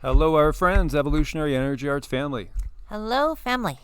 Hello, our friends, Evolutionary Energy Arts family. Hello, family.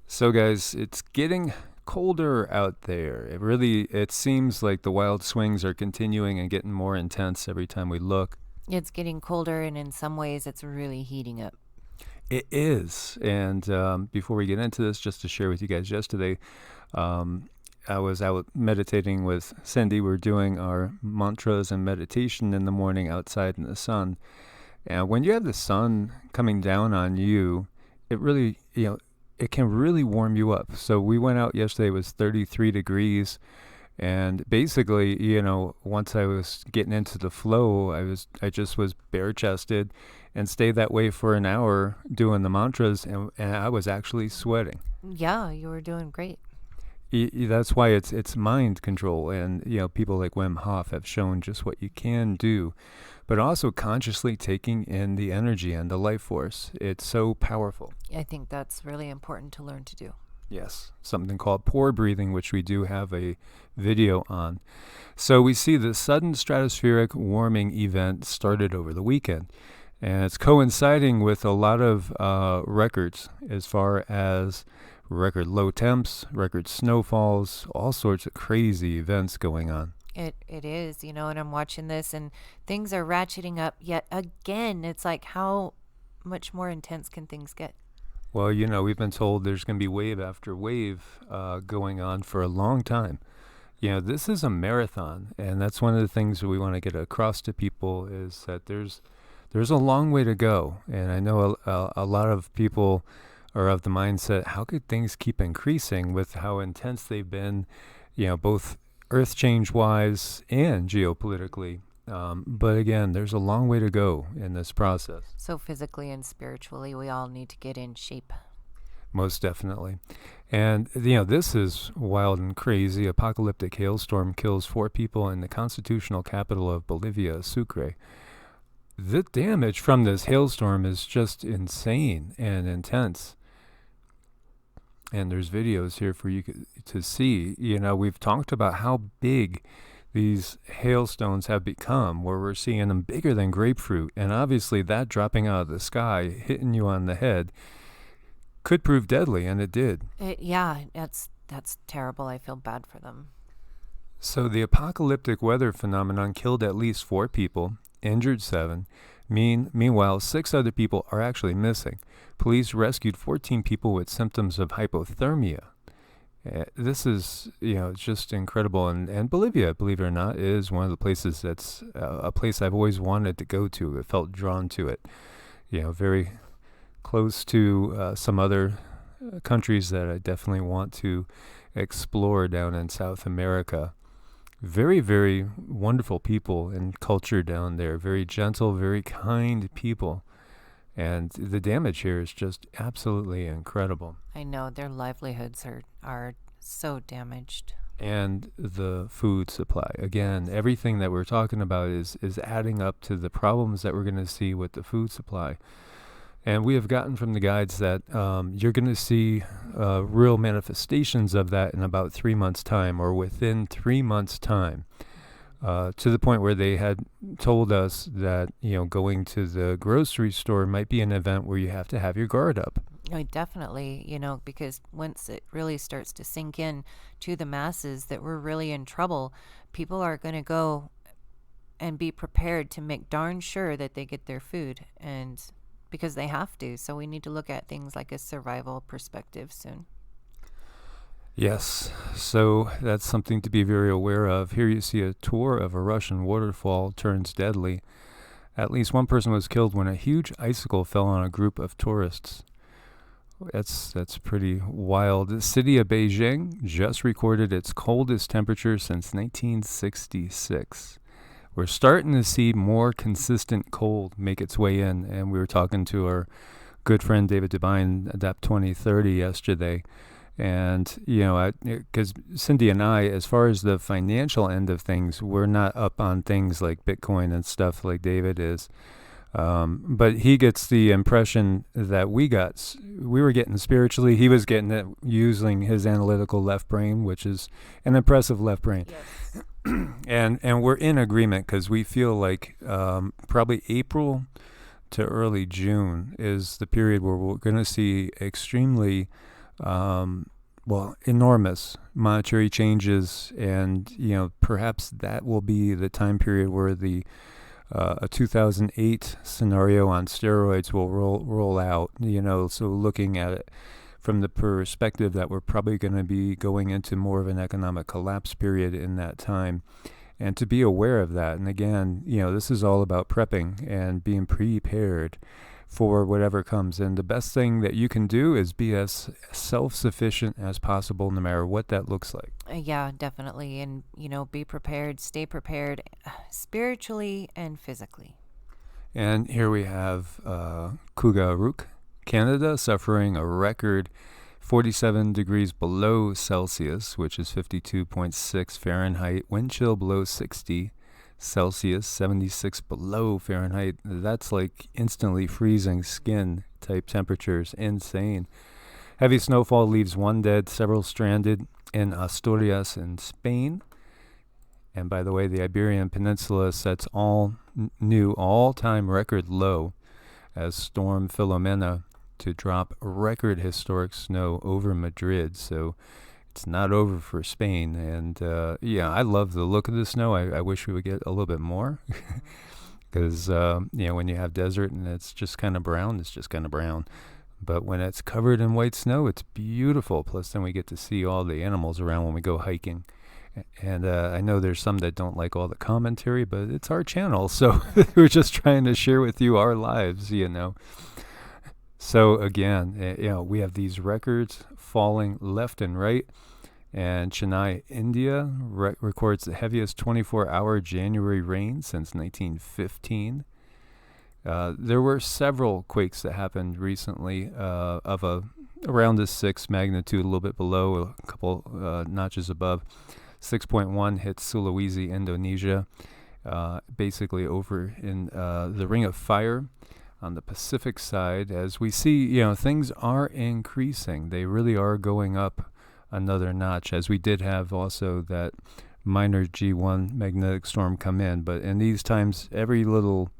So, guys, it's getting colder out there. It seems like the wild swings are continuing and getting more intense every time we look. It's getting colder, and in some ways, it's really heating up. It is. And before we get into this, just to share with you guys, yesterday, I was out meditating with Cindy. We're doing our mantras and meditation in the morning outside in the sun. And when you have the sun coming down on you, it really, it can really warm you up. So we went out yesterday, it was 33 degrees. And basically, once I was getting into the flow, I just was bare chested and stayed that way for an hour doing the mantras. And I was actually sweating. Yeah, you were doing great. That's why it's mind control, and people like Wim Hof have shown just what you can do, but also consciously taking in the energy and the life force. It's so powerful. I think that's really important to learn to do. Yes, something called pore breathing, which we do have a video on. So we see the sudden stratospheric warming event started over the weekend, and it's coinciding with a lot of records as far as record low temps, record snowfalls, all sorts of crazy events going on. It is, and I'm watching this, and things are ratcheting up yet again. It's like, how much more intense can things get? Well, we've been told there's going to be wave after wave going on for a long time. This is a marathon, and that's one of the things that we want to get across to people is that there's a long way to go. And I know a lot of people are of the mindset, how could things keep increasing with how intense they've been, both earth change-wise and geopolitically. But again, there's a long way to go in this process. So physically and spiritually, we all need to get in shape. Most definitely. And, this is wild and crazy. Apocalyptic hailstorm kills 4 people in the constitutional capital of Bolivia, Sucre. The damage from this hailstorm is just insane and intense. And there's videos here for you to see. We've talked about how big these hailstones have become, where we're seeing them bigger than grapefruit. And obviously that dropping out of the sky, hitting you on the head, could prove deadly, and it did. That's terrible. I feel bad for them. So the apocalyptic weather phenomenon killed at least 4 people, injured 7. Meanwhile, 6 other people are actually missing. Police rescued 14 people with symptoms of hypothermia. This is, it's just incredible. And Bolivia, believe it or not, is one of the places that's a place I've always wanted to go to. I felt drawn to it. Very close to some other countries that I definitely want to explore down in South America. Very, very wonderful people and culture down there. Very gentle, very kind people. And the damage here is just absolutely incredible. I know their livelihoods are so damaged. And the food supply. Again, everything that we're talking about is adding up to the problems that we're going to see with the food supply. And we have gotten from the guides that you're going to see real manifestations of that in about 3 months' time, or within 3 months' time, to the point where they had told us that, going to the grocery store might be an event where you have to have your guard up. Definitely, because once it really starts to sink in to the masses that we're really in trouble, people are going to go and be prepared to make darn sure that they get their food, and because they have to. So we need to look at things like a survival perspective soon. Yes, so that's something to be very aware of. Here you see a tour of a Russian waterfall turns deadly. At least 1 person was killed when a huge icicle fell on a group of tourists. That's pretty wild. The city of Beijing just recorded its coldest temperature since 1966. We're starting to see more consistent cold make its way in, and we were talking to our good friend David Devine, Adapt 2030, yesterday. And, because Cindy and I, as far as the financial end of things, we're not up on things like Bitcoin and stuff like David is. But he gets the impression that we were getting spiritually. He was getting it using his analytical left brain, which is an impressive left brain. Yes. And we're in agreement because we feel like probably April to early June is the period where we're going to see extremely, enormous monetary changes, and perhaps that will be the time period where the a 2008 scenario on steroids will roll out. So looking at it from the perspective that we're probably going to be going into more of an economic collapse period in that time. And to be aware of that. And again, this is all about prepping and being prepared for whatever comes. And the best thing that you can do is be as self-sufficient as possible, no matter what that looks like. Yeah, definitely. And, be prepared, stay prepared spiritually and physically. And here we have QiGong, Canada, suffering a record 47 degrees below Celsius, which is 52.6 Fahrenheit, wind chill below 60 Celsius, 76 below Fahrenheit. That's like instantly freezing skin type temperatures. Insane. Heavy snowfall leaves 1 dead, several stranded in Asturias in Spain. And by the way, the Iberian Peninsula sets new all-time record low as Storm Filomena to drop record historic snow over Madrid. So it's not over for Spain. And I love the look of the snow. I wish we would get a little bit more, because when you have desert and it's just kind of brown, it's just kind of brown. But when it's covered in white snow, it's beautiful. Plus then we get to see all the animals around when we go hiking. And I know there's some that don't like all the commentary, but it's our channel, so we're just trying to share with you our lives, So again, we have these records falling left and right. And Chennai, India records the heaviest 24-hour January rain since 1915. There were several quakes that happened recently of around a 6 magnitude, a little bit below, a couple notches above. 6.1 hit Sulawesi, Indonesia, basically over in the Ring of Fire on the Pacific side. As we see, things are increasing. They really are going up another notch, as we did have also that minor G1 magnetic storm come in. But in these times, every little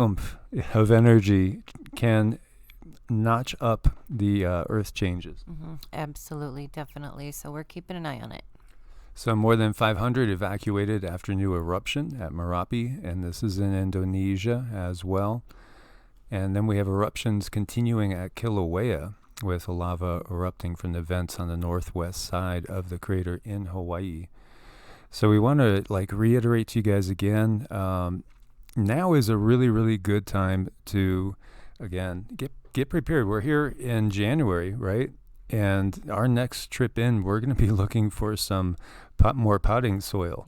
oomph of energy can notch up the Earth changes. Mm-hmm. Absolutely, definitely. So we're keeping an eye on it. So more than 500 evacuated after new eruption at Merapi, and this is in Indonesia as well. And then we have eruptions continuing at Kilauea, with lava erupting from the vents on the northwest side of the crater in Hawaii. So we want to reiterate to you guys again, now is a really, really good time to, again, get prepared. We're here in January, right? And our next trip in, we're going to be looking for some more potting soil.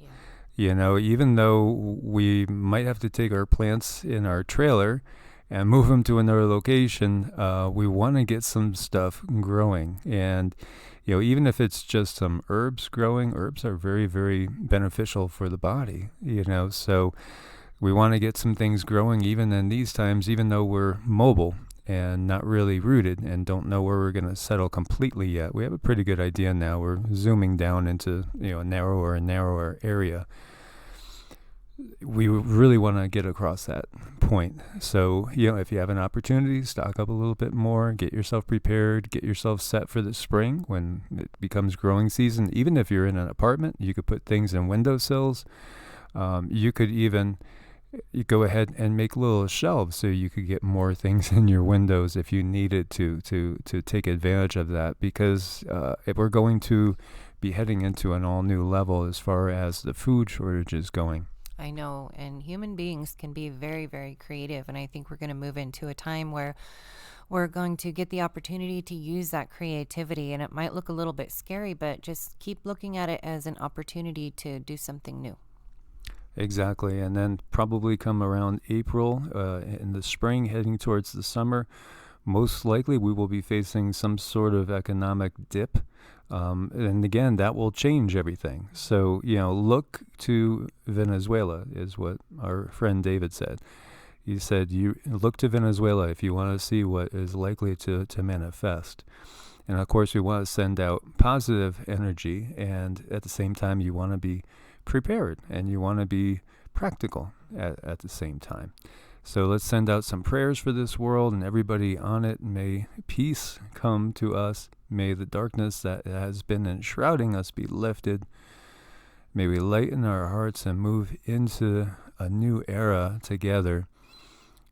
Yeah. Even though we might have to take our plants in our trailer and move them to another location, we want to get some stuff growing. And, even if it's just some herbs growing, herbs are very, very beneficial for the body, so we want to get some things growing even in these times, even though we're mobile and not really rooted and don't know where we're going to settle completely yet. We have a pretty good idea now. We're zooming down into, a narrower and narrower area. We really want to get across that point. So, if you have an opportunity, stock up a little bit more, get yourself prepared, get yourself set for the spring when it becomes growing season. Even if you're in an apartment, you could put things in windowsills. You could even go ahead and make little shelves so you could get more things in your windows if you needed to take advantage of that, because if we're going to be heading into an all new level as far as the food shortage is going. I know, and human beings can be very, very creative, and I think we're going to move into a time where we're going to get the opportunity to use that creativity, and it might look a little bit scary, but just keep looking at it as an opportunity to do something new. Exactly, and then probably come around April, in the spring, heading towards the summer, most likely we will be facing some sort of economic dip. And again, that will change everything. So, look to Venezuela is what our friend David said. He said, you look to Venezuela if you want to see what is likely to manifest. And of course, we want to send out positive energy. And at the same time, you want to be prepared and you want to be practical at the same time. So let's send out some prayers for this world and everybody on it. May peace come to us. May the darkness that has been enshrouding us be lifted. May we lighten our hearts and move into a new era together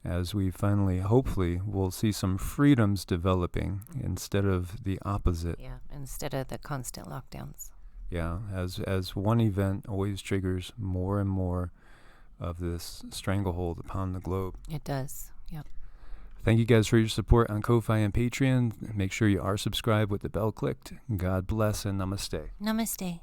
as we finally, hopefully, will see some freedoms developing instead of the opposite. Yeah, instead of the constant lockdowns. Yeah, as one event always triggers more and more of this stranglehold upon the globe. It does. Yep. Thank you guys for your support on Ko-Fi and Patreon. Make sure you are subscribed with the bell clicked. God bless and namaste. Namaste.